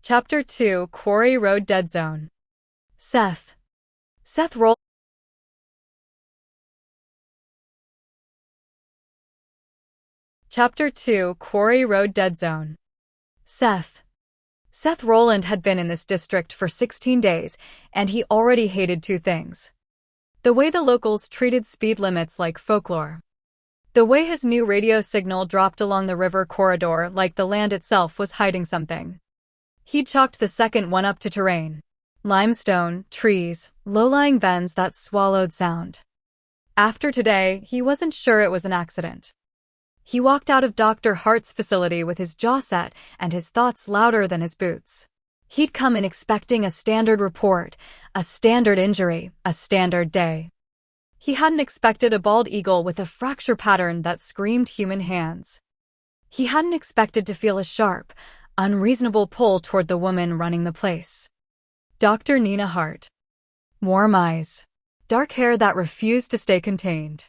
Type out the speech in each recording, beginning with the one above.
Chapter 2, Quarry Road Dead Zone. Seth. Seth rolled. Chapter 2, Quarry Road Dead Zone. Seth. Seth Rowland had been in this district for 16 days, and he already hated two things. The way the locals treated speed limits like folklore. The way his new radio signal dropped along the river corridor like the land itself was hiding something. He chalked the second one up to terrain. Limestone, trees, low-lying bends that swallowed sound. After today, he wasn't sure it was an accident. He walked out of Dr. Hart's facility with his jaw set and his thoughts louder than his boots. He'd come in expecting a standard report, a standard injury, a standard day. He hadn't expected a bald eagle with a fracture pattern that screamed human hands. He hadn't expected to feel a sharp, unreasonable pull toward the woman running the place. Dr. Nina Hart. Warm eyes. Dark hair that refused to stay contained.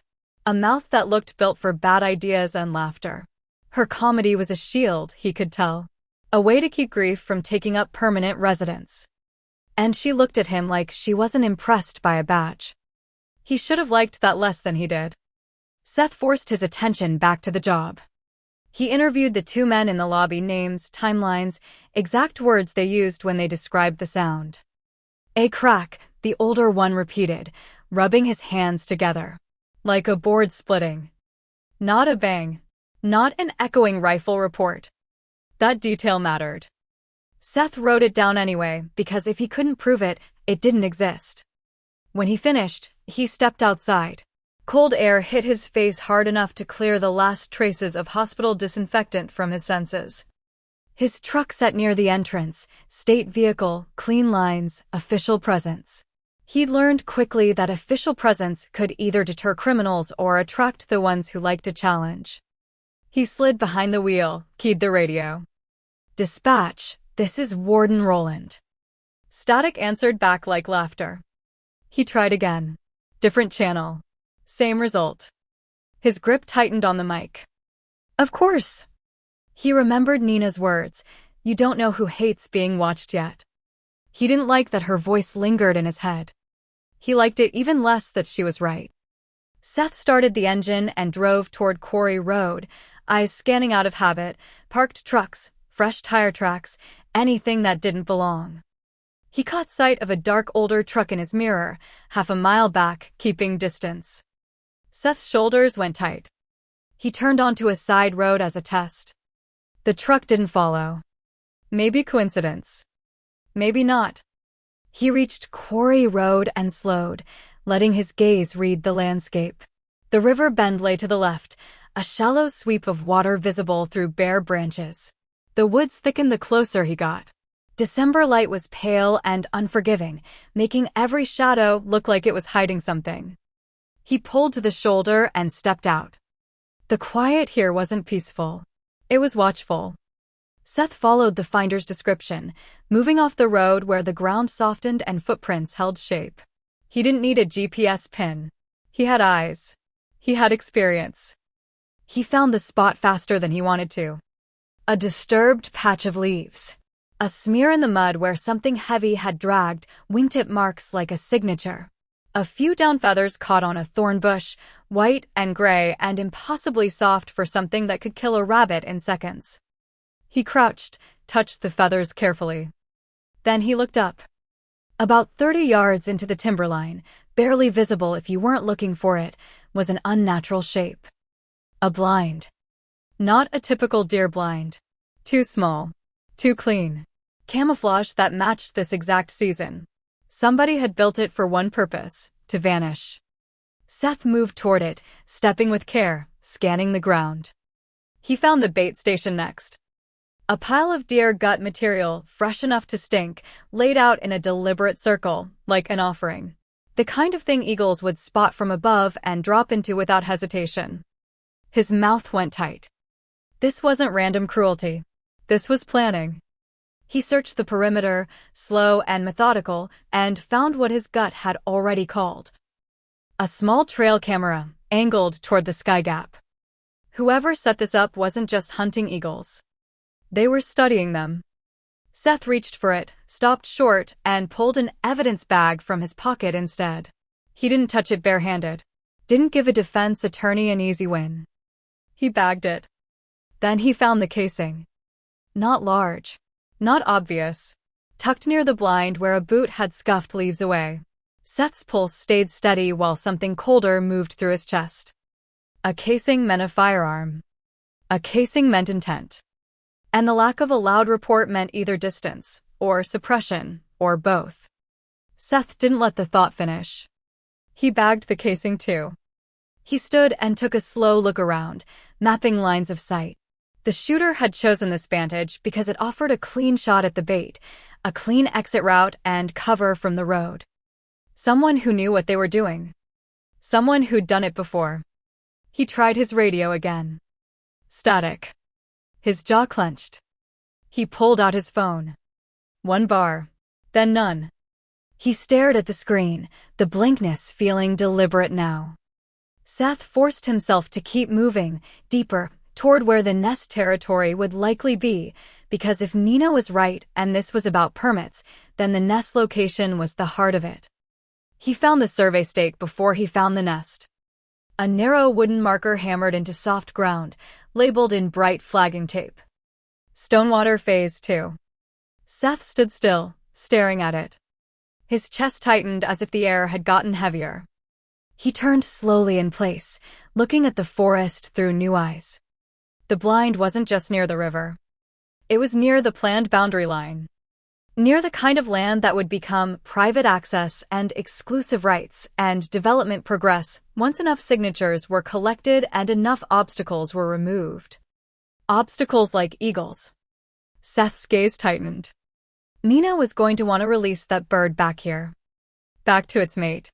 A mouth that looked built for bad ideas and laughter. Her comedy was a shield, he could tell. A way to keep grief from taking up permanent residence. And she looked at him like she wasn't impressed by a badge. He should have liked that less than he did. Seth forced his attention back to the job. He interviewed the two men in the lobby, names, timelines, exact words they used when they described the sound. A crack, the older one repeated, rubbing his hands together. Like a board splitting. Not a bang. Not an echoing rifle report. That detail mattered. Seth wrote it down anyway, because if he couldn't prove it, it didn't exist. When he finished, he stepped outside. Cold air hit his face hard enough to clear the last traces of hospital disinfectant from his senses. His truck sat near the entrance, state vehicle, clean lines, official presence. He'd learned quickly that official presence could either deter criminals or attract the ones who liked a challenge. He slid behind the wheel, keyed the radio. Dispatch, this is Warden Rowland. Static answered back like laughter. He tried again. Different channel. Same result. His grip tightened on the mic. Of course. He remembered Nina's words, "You don't know who hates being watched yet." He didn't like that her voice lingered in his head. He liked it even less that she was right. Seth started the engine and drove toward Quarry Road, eyes scanning out of habit, parked trucks, fresh tire tracks, anything that didn't belong. He caught sight of a dark older truck in his mirror, half a mile back, keeping distance. Seth's shoulders went tight. He turned onto a side road as a test. The truck didn't follow. Maybe coincidence. Maybe not. He reached Quarry Road and slowed, letting his gaze read the landscape. The river bend lay to the left, a shallow sweep of water visible through bare branches. The woods thickened the closer he got. December light was pale and unforgiving, making every shadow look like it was hiding something. He pulled to the shoulder and stepped out. The quiet here wasn't peaceful. It was watchful. Seth followed the finder's description, moving off the road where the ground softened and footprints held shape. He didn't need a GPS pin. He had eyes. He had experience. He found the spot faster than he wanted to. A disturbed patch of leaves. A smear in the mud where something heavy had dragged, wingtip marks like a signature. A few down feathers caught on a thorn bush, white and gray and impossibly soft for something that could kill a rabbit in seconds. He crouched, touched the feathers carefully. Then he looked up. About 30 yards into the timberline, barely visible if you weren't looking for it, was an unnatural shape. A blind. Not a typical deer blind. Too small. Too clean. Camouflage that matched this exact season. Somebody had built it for one purpose, to vanish. Seth moved toward it, stepping with care, scanning the ground. He found the bait station next. A pile of deer gut material, fresh enough to stink, laid out in a deliberate circle, like an offering. The kind of thing eagles would spot from above and drop into without hesitation. His mouth went tight. This wasn't random cruelty. This was planning. He searched the perimeter, slow and methodical, and found what his gut had already called. A small trail camera, angled toward the sky gap. Whoever set this up wasn't just hunting eagles. They were studying them. Seth reached for it, stopped short, and pulled an evidence bag from his pocket instead. He didn't touch it barehanded. Didn't give a defense attorney an easy win. He bagged it. Then he found the casing. Not large. Not obvious. Tucked near the blind where a boot had scuffed leaves away. Seth's pulse stayed steady while something colder moved through his chest. A casing meant a firearm. A casing meant intent. And the lack of a loud report meant either distance, or suppression, or both. Seth didn't let the thought finish. He bagged the casing too. He stood and took a slow look around, mapping lines of sight. The shooter had chosen this vantage because it offered a clean shot at the bait, a clean exit route and cover from the road. Someone who knew what they were doing. Someone who'd done it before. He tried his radio again. Static. His jaw clenched. He pulled out his phone. 1 bar. Then none. He stared at the screen, the blankness feeling deliberate now. Seth forced himself to keep moving, deeper, toward where the nest territory would likely be, because if Nina was right and this was about permits, then the nest location was the heart of it. He found the survey stake before he found the nest. A narrow wooden marker hammered into soft ground, labeled in bright flagging tape. Stonewater Phase 2. Seth stood still, staring at it. His chest tightened as if the air had gotten heavier. He turned slowly in place, looking at the forest through new eyes. The blind wasn't just near the river. It was near the planned boundary line. Near the kind of land that would become private access and exclusive rights and development progress once enough signatures were collected and enough obstacles were removed. Obstacles like eagles. Seth's gaze tightened. Nina was going to want to release that bird back here. Back to its mate.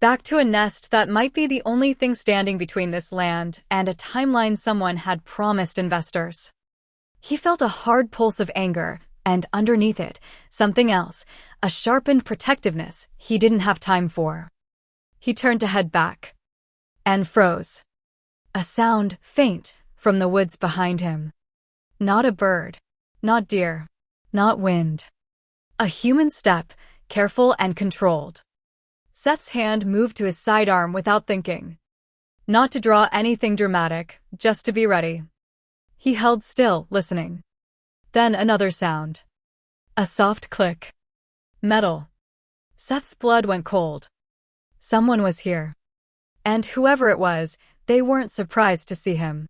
Back to a nest that might be the only thing standing between this land and a timeline someone had promised investors. He felt a hard pulse of anger, and underneath it, something else, a sharpened protectiveness he didn't have time for. He turned to head back. And froze. A sound, faint, from the woods behind him. Not a bird. Not deer. Not wind. A human step, careful and controlled. Seth's hand moved to his sidearm without thinking. Not to draw anything dramatic, just to be ready. He held still, listening. Then another sound. A soft click. Metal. Seth's blood went cold. Someone was here. And whoever it was, they weren't surprised to see him.